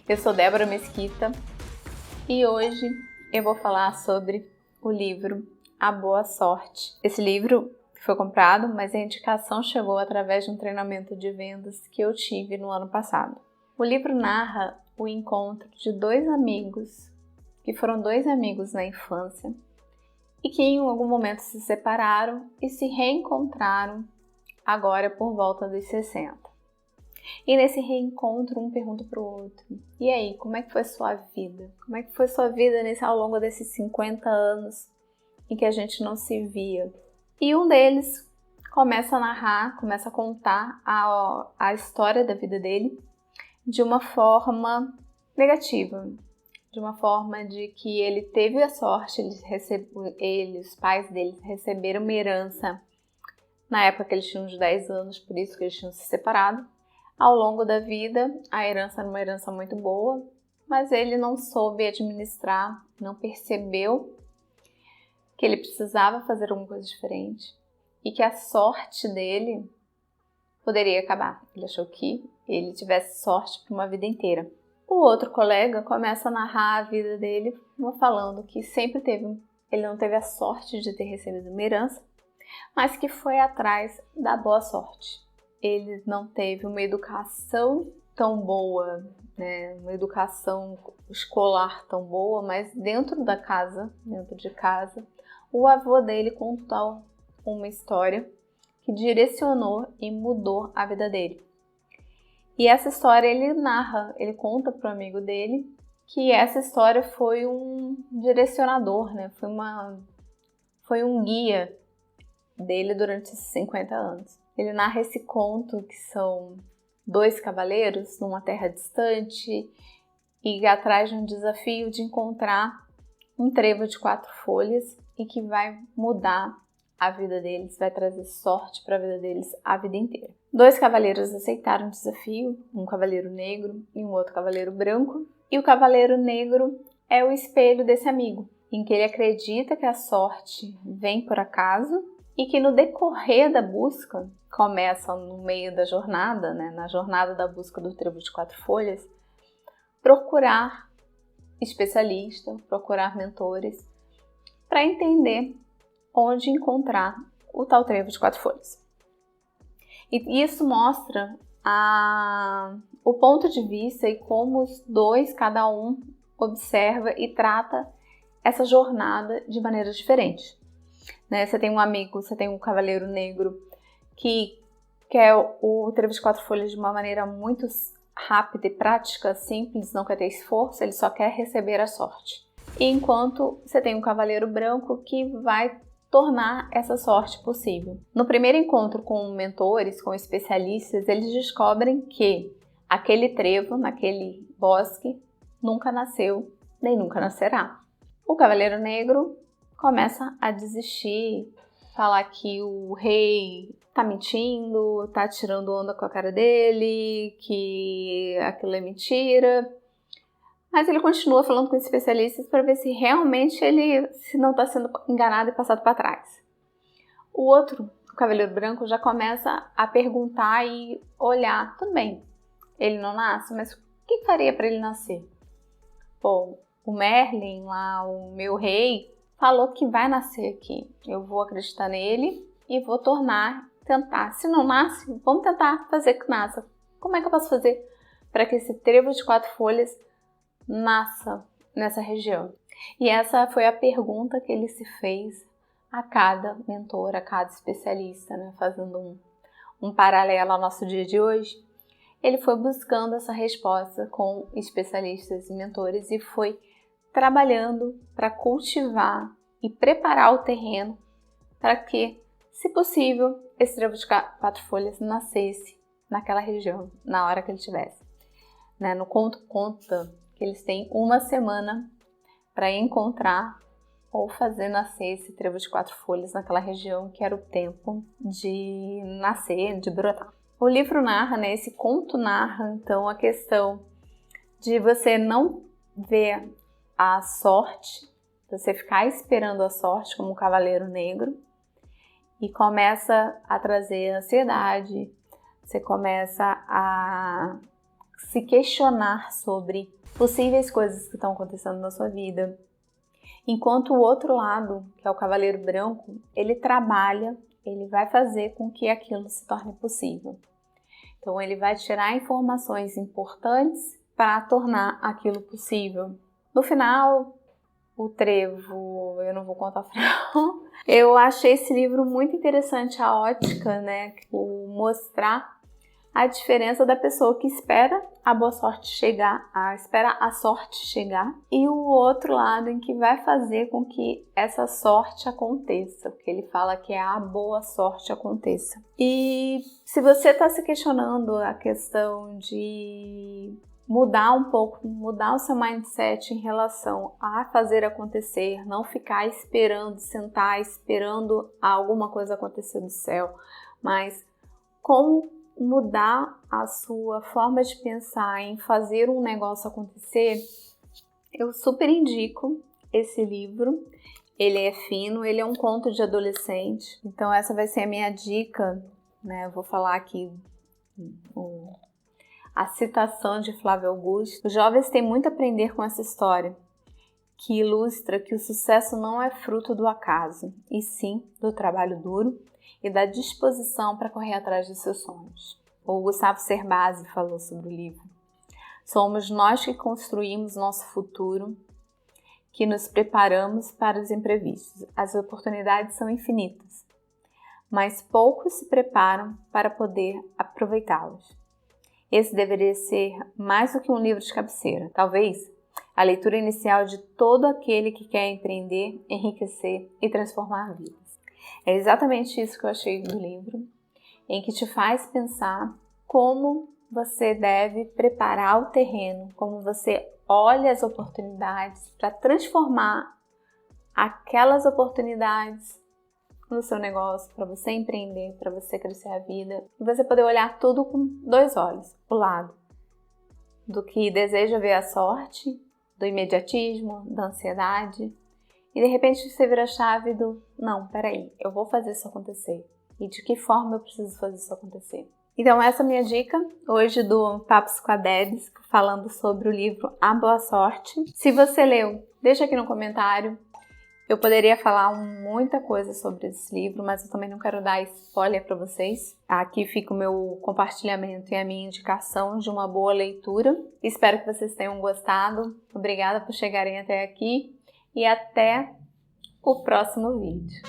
Eu sou Débora Mesquita e hoje eu vou falar sobre o livro A Boa Sorte. Esse livro foi comprado, mas a indicação chegou através de um treinamento de vendas que eu tive no ano passado. O livro narra o encontro de dois amigos, que foram dois amigos na infância, e que em algum momento se separaram e se reencontraram agora por volta dos 60. E nesse reencontro, um pergunta para o outro: e aí, como é que foi sua vida? Como é que foi sua vida ao longo desses 50 anos em que a gente não se via? E um deles começa a narrar, começa a contar a história da vida dele de uma forma negativa, de uma forma de que ele teve a sorte, os pais dele receberam uma herança na época que eles tinham uns 10 anos, por isso que eles tinham se separado. Ao longo da vida, a herança era uma herança muito boa, mas ele não soube administrar, não percebeu que ele precisava fazer alguma coisa diferente e que a sorte dele poderia acabar. Ele achou que ele tivesse sorte por uma vida inteira. O outro colega começa a narrar a vida dele, falando que ele não teve a sorte de ter recebido uma herança, mas que foi atrás da boa sorte. Ele não teve uma educação tão boa, uma educação escolar tão boa, mas dentro de casa, o avô dele contou uma história que direcionou e mudou a vida dele. E essa história ele conta para o amigo dele que essa história foi um direcionador, foi um guia dele durante esses 50 anos. Ele narra esse conto que são dois cavaleiros numa terra distante e atrás de um desafio de encontrar um trevo de 4 folhas e que vai mudar a vida deles, vai trazer sorte para a vida deles a vida inteira. 2 cavaleiros aceitaram o desafio, um cavaleiro negro e um outro cavaleiro branco, e o cavaleiro negro é o espelho desse amigo, em que ele acredita que a sorte vem por acaso e que no decorrer da busca, começa no meio da jornada, na jornada da busca do trevo de 4 folhas, procurar especialistas, procurar mentores, para entender onde encontrar o tal trevo de 4 folhas. E isso mostra o ponto de vista e como os dois, cada um, observa e trata essa jornada de maneira diferente. Você tem um cavaleiro negro que quer o trevo de 4 folhas de uma maneira muito rápida e prática, simples, não quer ter esforço, ele só quer receber a sorte. E enquanto você tem um cavaleiro branco que vai tornar essa sorte possível. No primeiro encontro com mentores, com especialistas, eles descobrem que aquele trevo, naquele bosque, nunca nasceu, nem nunca nascerá. O cavaleiro negro começa a desistir, falar que o rei tá mentindo, tá tirando onda com a cara dele, que aquilo é mentira. Mas ele continua falando com os especialistas para ver se realmente ele não está sendo enganado e passado para trás. O outro, o cavaleiro branco, já começa a perguntar e olhar. Tudo bem, ele não nasce, mas o que faria para ele nascer? Bom, o Merlin, lá, o meu rei, falou que vai nascer aqui. Eu vou acreditar nele e vou tentar. Se não nasce, vamos tentar fazer que nasça. Como é que eu posso fazer para que esse trevo de 4 folhas nasça nessa região? E essa foi a pergunta que ele se fez a cada mentor, a cada especialista, fazendo um paralelo ao nosso dia de hoje. Ele foi buscando essa resposta com especialistas e mentores e foi trabalhando para cultivar e preparar o terreno para que, se possível, esse trevo de 4 folhas nascesse naquela região, na hora que ele tivesse. No conto conta que eles têm 1 semana para encontrar ou fazer nascer esse trevo de 4 folhas naquela região que era o tempo de nascer, de brotar. O livro narra, esse conto narra, então, a questão de você não ver a sorte, você ficar esperando a sorte como um cavaleiro negro e começa a trazer ansiedade, você começa a se questionar sobre possíveis coisas que estão acontecendo na sua vida. Enquanto o outro lado, que é o cavaleiro branco, ele trabalha, ele vai fazer com que aquilo se torne possível. Então ele vai tirar informações importantes para tornar aquilo possível. No final, o trevo, eu não vou contar o final. Eu achei esse livro muito interessante, a ótica, né? Mostrar a diferença da pessoa que espera a boa sorte chegar, espera a sorte chegar, e o outro lado em que vai fazer com que essa sorte aconteça, porque ele fala que a boa sorte aconteça. E se você está se questionando a questão de mudar um pouco, mudar o seu mindset em relação a fazer acontecer, não ficar esperando, sentar esperando alguma coisa acontecer do céu, mas como mudar a sua forma de pensar em fazer um negócio acontecer, eu super indico esse livro. Ele é fino, ele é um conto de adolescente, então essa vai ser a minha dica, né? Eu vou falar aqui a citação de Flávio Augusto. Os jovens têm muito a aprender com essa história, que ilustra que o sucesso não é fruto do acaso, e sim do trabalho duro e da disposição para correr atrás dos seus sonhos. O Gustavo Cerbasi falou sobre o livro. Somos nós que construímos nosso futuro, que nos preparamos para os imprevistos. As oportunidades são infinitas, mas poucos se preparam para poder aproveitá-las. Esse deveria ser mais do que um livro de cabeceira. Talvez a leitura inicial de todo aquele que quer empreender, enriquecer e transformar vidas. É exatamente isso que eu achei do livro, em que te faz pensar como você deve preparar o terreno, como você olha as oportunidades para transformar aquelas oportunidades no seu negócio, para você empreender, para você crescer a vida, e você poder olhar tudo com dois olhos, o lado do que deseja ver a sorte, do imediatismo, da ansiedade, e de repente você vira a chave do, não, peraí, eu vou fazer isso acontecer. E de que forma eu preciso fazer isso acontecer? Então essa é a minha dica hoje do Papos com a Debs, falando sobre o livro A Boa Sorte. Se você leu, deixa aqui no comentário. Eu poderia falar muita coisa sobre esse livro, mas eu também não quero dar spoiler para vocês. Aqui fica o meu compartilhamento e a minha indicação de uma boa leitura. Espero que vocês tenham gostado. Obrigada por chegarem até aqui. E até o próximo vídeo.